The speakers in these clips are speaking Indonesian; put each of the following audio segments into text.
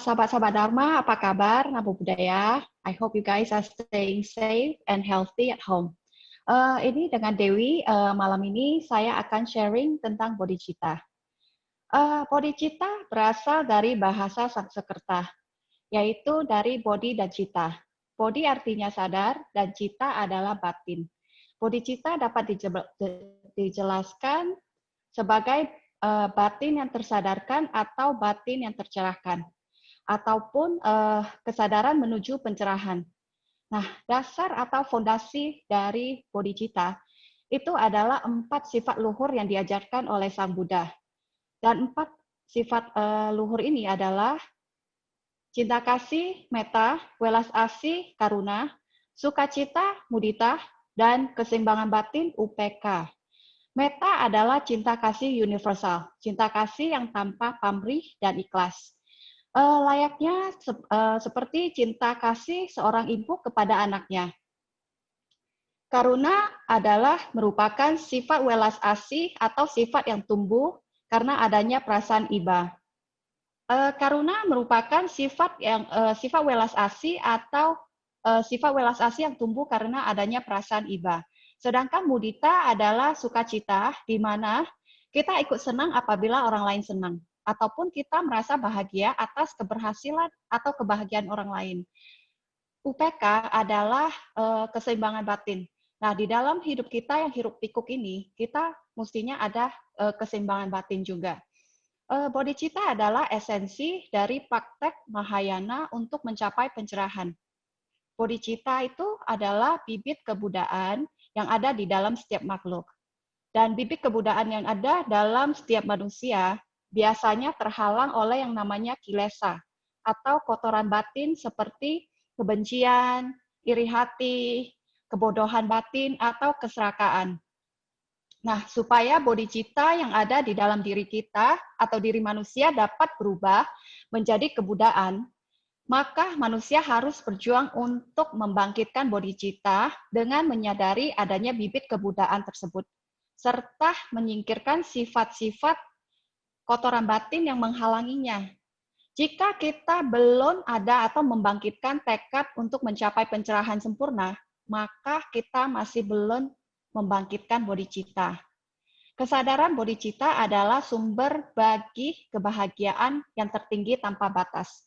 Sahabat-sahabat Dharma, apa kabar? Namo Buddhaya. I hope you guys are staying safe and healthy at home. Ini dengan Dewi, malam ini saya akan sharing tentang bodhicitta. Bodhicitta berasal dari bahasa Sanskerta, yaitu dari bodhi dan citta. Bodhi artinya sadar, dan citta adalah batin. Bodhicitta dapat dijelaskan sebagai batin yang tersadarkan atau batin yang tercerahkan, ataupun kesadaran menuju pencerahan. Nah, dasar atau fondasi dari bodhicitta itu adalah 4 sifat luhur yang diajarkan oleh Sang Buddha. Dan 4 sifat luhur ini adalah cinta kasih, metta, welas asih, karuna, sukacita, mudita, dan keseimbangan batin, UPK. Metta adalah cinta kasih universal, cinta kasih yang tanpa pamrih dan ikhlas. Layaknya seperti cinta kasih seorang ibu kepada anaknya. Karuna adalah merupakan sifat welas asih atau sifat yang tumbuh karena adanya perasaan iba. Karuna merupakan sifat welas asih atau sifat welas asih yang tumbuh karena adanya perasaan iba. Sedangkan mudita adalah sukacita, di mana kita ikut senang apabila orang lain senang, ataupun kita merasa bahagia atas keberhasilan atau kebahagiaan orang lain. UPK adalah keseimbangan batin. Nah, di dalam hidup kita yang hiruk pikuk ini, kita mestinya ada keseimbangan batin juga. Bodhicitta adalah esensi dari praktek Mahayana untuk mencapai pencerahan. Bodhicitta itu adalah bibit kebudayaan yang ada di dalam setiap makhluk. Dan bibit kebudayaan yang ada dalam setiap manusia biasanya terhalang oleh yang namanya kilesa atau kotoran batin seperti kebencian, iri hati, kebodohan batin, atau keserakaan. Nah, supaya bodhicitta yang ada di dalam diri kita atau diri manusia dapat berubah menjadi kebudayaan, maka manusia harus berjuang untuk membangkitkan bodhicitta dengan menyadari adanya bibit kebudayaan tersebut, serta menyingkirkan sifat-sifat kotoran batin yang menghalanginya. Jika kita belum ada atau membangkitkan tekad untuk mencapai pencerahan sempurna, maka kita masih belum membangkitkan bodhicitta. Kesadaran bodhicitta adalah sumber bagi kebahagiaan yang tertinggi tanpa batas.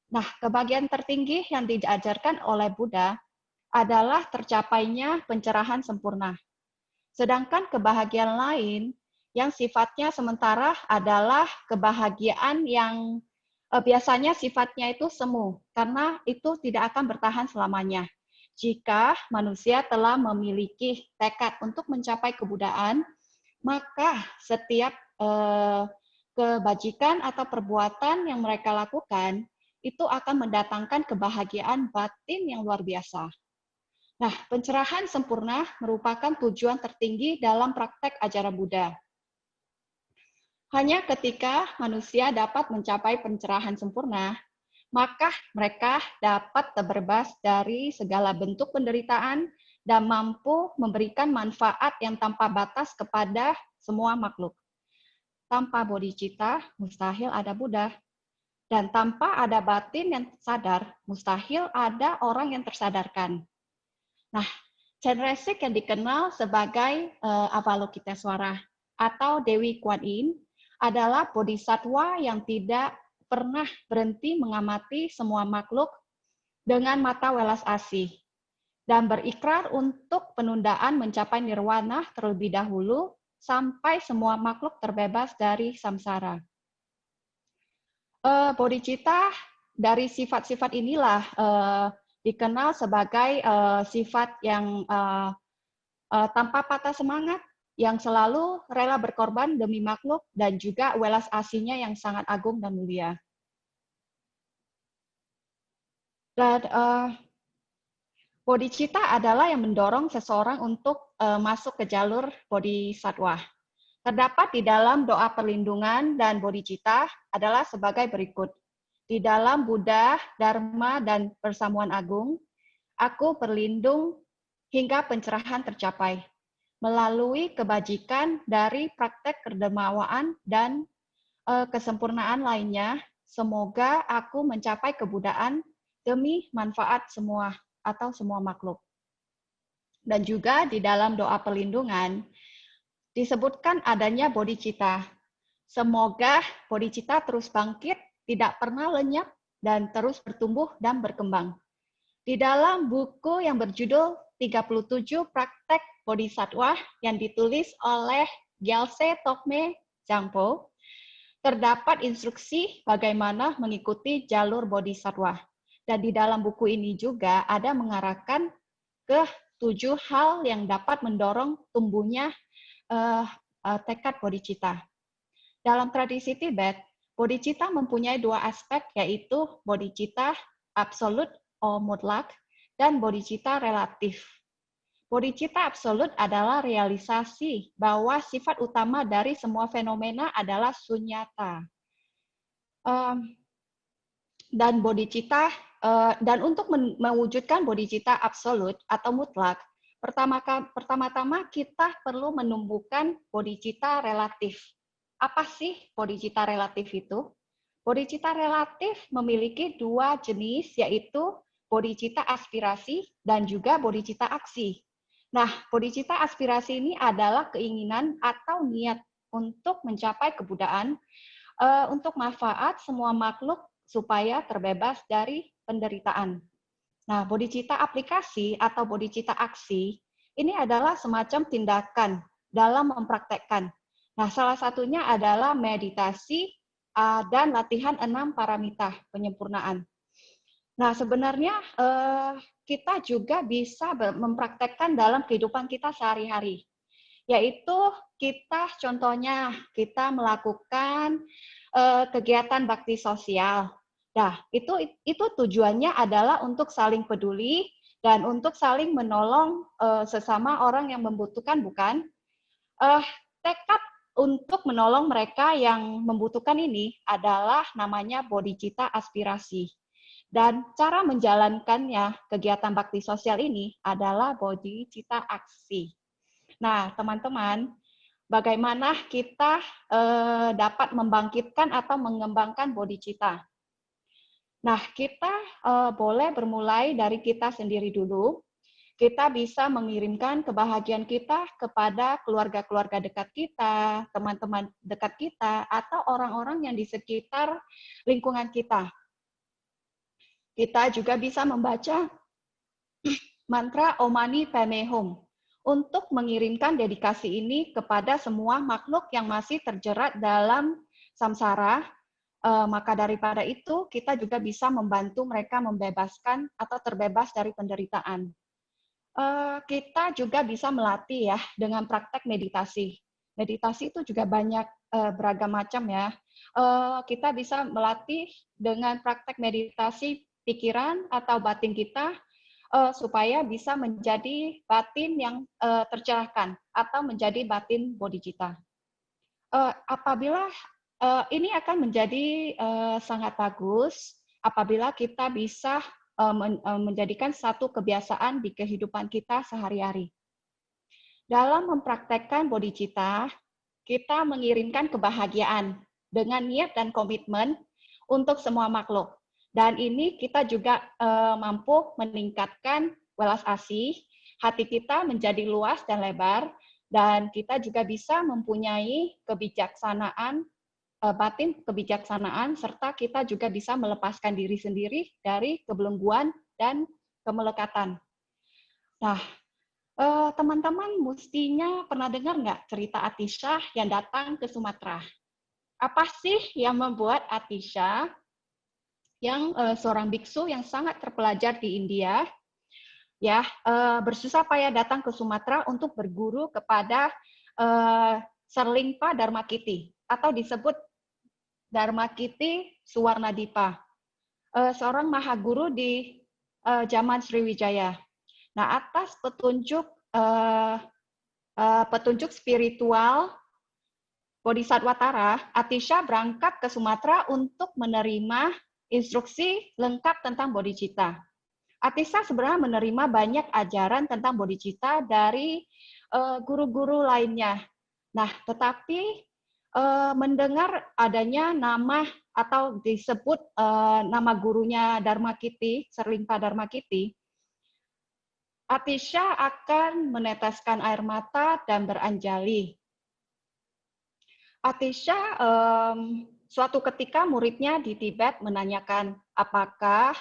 Nah, kebahagiaan tertinggi yang diajarkan oleh Buddha adalah tercapainya pencerahan sempurna. Sedangkan kebahagiaan lain yang sifatnya sementara adalah kebahagiaan yang biasanya sifatnya itu semu, karena itu tidak akan bertahan selamanya. Jika manusia telah memiliki tekad untuk mencapai kebudayaan, maka setiap kebajikan atau perbuatan yang mereka lakukan itu akan mendatangkan kebahagiaan batin yang luar biasa. Nah, pencerahan sempurna merupakan tujuan tertinggi dalam praktek ajaran Buddha. Hanya ketika manusia dapat mencapai pencerahan sempurna, maka mereka dapat terbebas dari segala bentuk penderitaan dan mampu memberikan manfaat yang tanpa batas kepada semua makhluk. Tanpa bodhicitta, mustahil ada Buddha. Dan tanpa ada batin yang sadar, mustahil ada orang yang tersadarkan. Nah, Chenrezig yang dikenal sebagai Avalokitesvara atau Dewi Kuan Yin adalah bodhisattva yang tidak pernah berhenti mengamati semua makhluk dengan mata welas asih dan berikrar untuk penundaan mencapai nirwana terlebih dahulu sampai semua makhluk terbebas dari samsara. Bodhicitta dari sifat-sifat inilah dikenal sebagai sifat yang tanpa patah semangat, yang selalu rela berkorban demi makhluk, dan juga welas asihnya yang sangat agung dan mulia. Dan bodhicitta adalah yang mendorong seseorang untuk masuk ke jalur bodhisattva. Terdapat di dalam doa perlindungan dan bodhicitta adalah sebagai berikut. Di dalam Buddha, Dharma, dan persamuan agung, aku berlindung hingga pencerahan tercapai, melalui kebajikan dari praktek kedermawaan dan kesempurnaan lainnya, semoga aku mencapai kebudayaan demi manfaat semua atau semua makhluk. Dan juga di dalam doa perlindungan disebutkan adanya bodhicitta. Semoga bodhicitta terus bangkit, tidak pernah lenyap, dan terus bertumbuh dan berkembang. Di dalam buku yang berjudul 37 Praktek Bodhisattva yang ditulis oleh Gyaltse Tokme Jangpo, terdapat instruksi bagaimana mengikuti jalur bodhisattva. Dan di dalam buku ini juga ada mengarahkan ke 7 hal yang dapat mendorong tumbuhnya tekad bodhicitta. Dalam tradisi Tibet, bodhicitta mempunyai 2 aspek, yaitu bodhicitta absolut atau mutlak dan bodhicitta relatif. Bodhicitta absolut adalah realisasi bahwa sifat utama dari semua fenomena adalah sunyata. Dan bodhicitta dan untuk mewujudkan bodhicitta absolut atau mutlak, pertama-tama kita perlu menumbuhkan bodhicitta relatif. Apa sih bodhicitta relatif itu? Bodhicitta relatif memiliki 2 jenis, yaitu bodhicitta aspirasi dan juga bodhicitta aksi. Nah, bodhicitta aspirasi ini adalah keinginan atau niat untuk mencapai kebudayaan untuk manfaat semua makhluk supaya terbebas dari penderitaan. Nah, bodhicitta aplikasi atau bodhicitta aksi ini adalah semacam tindakan dalam mempraktekkan. Nah, salah satunya adalah meditasi dan latihan 6 paramita penyempurnaan. Nah, sebenarnya kita juga bisa mempraktekkan dalam kehidupan kita sehari-hari. Yaitu contohnya kita melakukan kegiatan bakti sosial. Nah, itu tujuannya adalah untuk saling peduli dan untuk saling menolong sesama orang yang membutuhkan, bukan? Tekad untuk menolong mereka yang membutuhkan ini adalah namanya bodhicitta aspirasi. Dan cara menjalankannya, kegiatan bakti sosial ini adalah bodhicitta aksi. Nah, teman-teman, bagaimana kita dapat membangkitkan atau mengembangkan bodhicitta? Nah, kita boleh bermulai dari kita sendiri dulu. Kita bisa mengirimkan kebahagiaan kita kepada keluarga-keluarga dekat kita, teman-teman dekat kita, atau orang-orang yang di sekitar lingkungan kita. Kita juga bisa membaca mantra Om Mani Padme Hum untuk mengirimkan dedikasi ini kepada semua makhluk yang masih terjerat dalam samsara. Maka daripada itu, kita juga bisa membantu mereka membebaskan atau terbebas dari penderitaan. Kita juga bisa melatih ya dengan praktek meditasi. Meditasi itu juga banyak beragam macam ya. Kita bisa melatih dengan praktek meditasi pikiran atau batin kita supaya bisa menjadi batin yang tercerahkan atau menjadi batin bodhicitta. Apabila ini akan menjadi sangat bagus apabila kita bisa menjadikan satu kebiasaan di kehidupan kita sehari-hari. Dalam mempraktekkan bodhicitta, kita mengirimkan kebahagiaan dengan niat dan komitmen untuk semua makhluk. Dan ini kita juga mampu meningkatkan welas asih, hati kita menjadi luas dan lebar, dan kita juga bisa mempunyai kebijaksanaan, batin kebijaksanaan, serta kita juga bisa melepaskan diri sendiri dari kebelengguan dan kemelekatan. Nah, teman-teman mestinya pernah dengar nggak cerita Atisha yang datang ke Sumatera? Apa sih yang membuat Atisha yang seorang biksu yang sangat terpelajar di India, ya bersusah payah datang ke Sumatera untuk berguru kepada Serlingpa Dharmakiti atau disebut Dharmakiti Suwarnadipa, seorang mahaguru di zaman Sriwijaya. Nah, atas petunjuk spiritual Bodhisattva, Atisha berangkat ke Sumatera untuk menerima instruksi lengkap tentang bodhicitta. Atisha sebenarnya menerima banyak ajaran tentang bodhicitta dari guru-guru lainnya. Nah, tetapi mendengar adanya nama atau disebut nama gurunya Dharmakiti, Serlingpa Dharmakiti, Atisha akan meneteskan air mata dan beranjali. Atisha suatu ketika muridnya di Tibet menanyakan apakah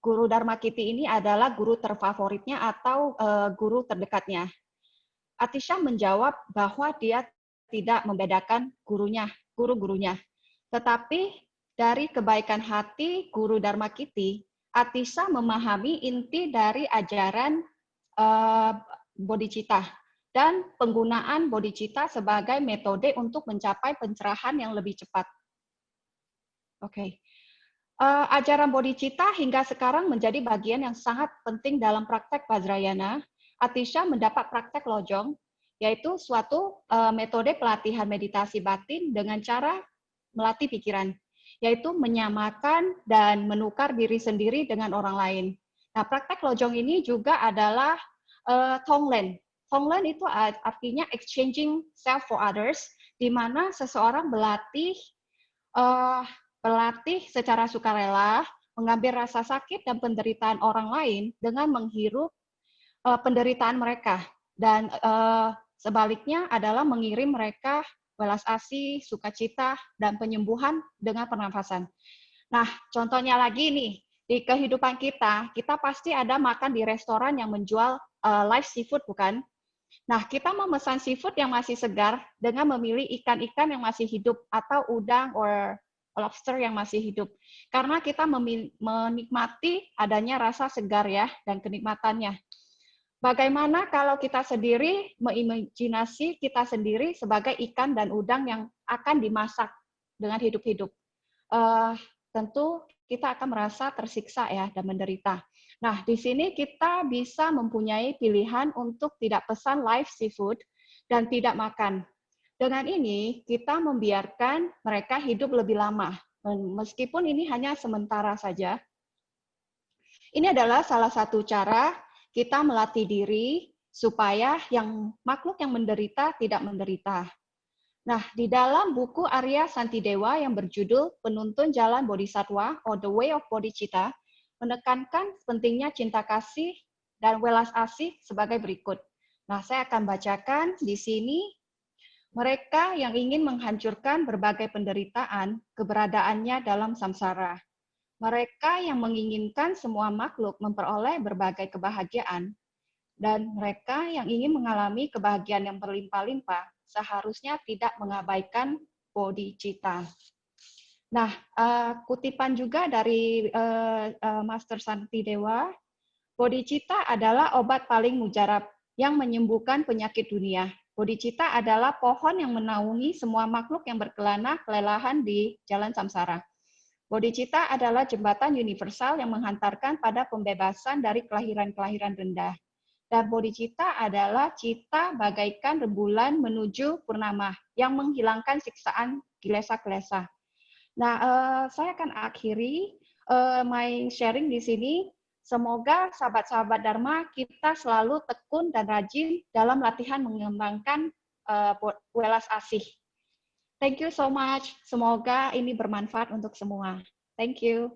guru Dharmakiti ini adalah guru terfavoritnya atau guru terdekatnya. Atisha menjawab bahwa dia tidak membedakan guru-gurunya. Tetapi dari kebaikan hati guru Dharmakiti, Atisha memahami inti dari ajaran bodhicitta dan penggunaan bodhicitta sebagai metode untuk mencapai pencerahan yang lebih cepat. Oke. Ajaran bodhicitta hingga sekarang menjadi bagian yang sangat penting dalam praktek Vajrayana. Atisha mendapat praktek lojong, yaitu suatu metode pelatihan meditasi batin dengan cara melatih pikiran, yaitu menyamakan dan menukar diri sendiri dengan orang lain. Nah, praktek lojong ini juga adalah Tonglen. Tonglen itu artinya exchanging self for others, di mana seseorang berlatih secara sukarela, mengambil rasa sakit dan penderitaan orang lain dengan menghirup penderitaan mereka. Dan sebaliknya adalah mengirim mereka welas asih, sukacita, dan penyembuhan dengan pernafasan. Nah, contohnya lagi nih, di kehidupan kita pasti ada makan di restoran yang menjual live seafood, bukan? Nah, kita memesan seafood yang masih segar dengan memilih ikan-ikan yang masih hidup atau udang or lobster yang masih hidup. Karena kita menikmati adanya rasa segar ya dan kenikmatannya. Bagaimana kalau kita sendiri mengimajinasi kita sendiri sebagai ikan dan udang yang akan dimasak dengan hidup-hidup? Tentu kita akan merasa tersiksa ya dan menderita. Nah, di sini kita bisa mempunyai pilihan untuk tidak pesan live seafood dan tidak makan. Dengan ini, kita membiarkan mereka hidup lebih lama, meskipun ini hanya sementara saja. Ini adalah salah satu cara kita melatih diri supaya makhluk yang menderita tidak menderita. Nah, di dalam buku Arya Santidewa yang berjudul Penuntun Jalan Bodhisattva or The Way of Bodhicitta, menekankan pentingnya cinta kasih dan welas asih sebagai berikut. Nah, saya akan bacakan di sini. Mereka yang ingin menghancurkan berbagai penderitaan, keberadaannya dalam samsara. Mereka yang menginginkan semua makhluk memperoleh berbagai kebahagiaan, dan mereka yang ingin mengalami kebahagiaan yang berlimpah-limpah, seharusnya tidak mengabaikan bodhicitta. Nah, kutipan juga dari Master Santidewa, bodhicitta adalah obat paling mujarab yang menyembuhkan penyakit dunia. Bodhicitta adalah pohon yang menaungi semua makhluk yang berkelana kelelahan di jalan samsara. Bodhicitta adalah jembatan universal yang menghantarkan pada pembebasan dari kelahiran-kelahiran rendah. Dan bodhicitta adalah cita bagaikan rembulan menuju purnama yang menghilangkan siksaan kilesa-kilesa. Nah, saya akan akhiri my sharing di sini. Semoga sahabat-sahabat Dharma kita selalu tekun dan rajin dalam latihan mengembangkan welas asih. Thank you so much. Semoga ini bermanfaat untuk semua. Thank you.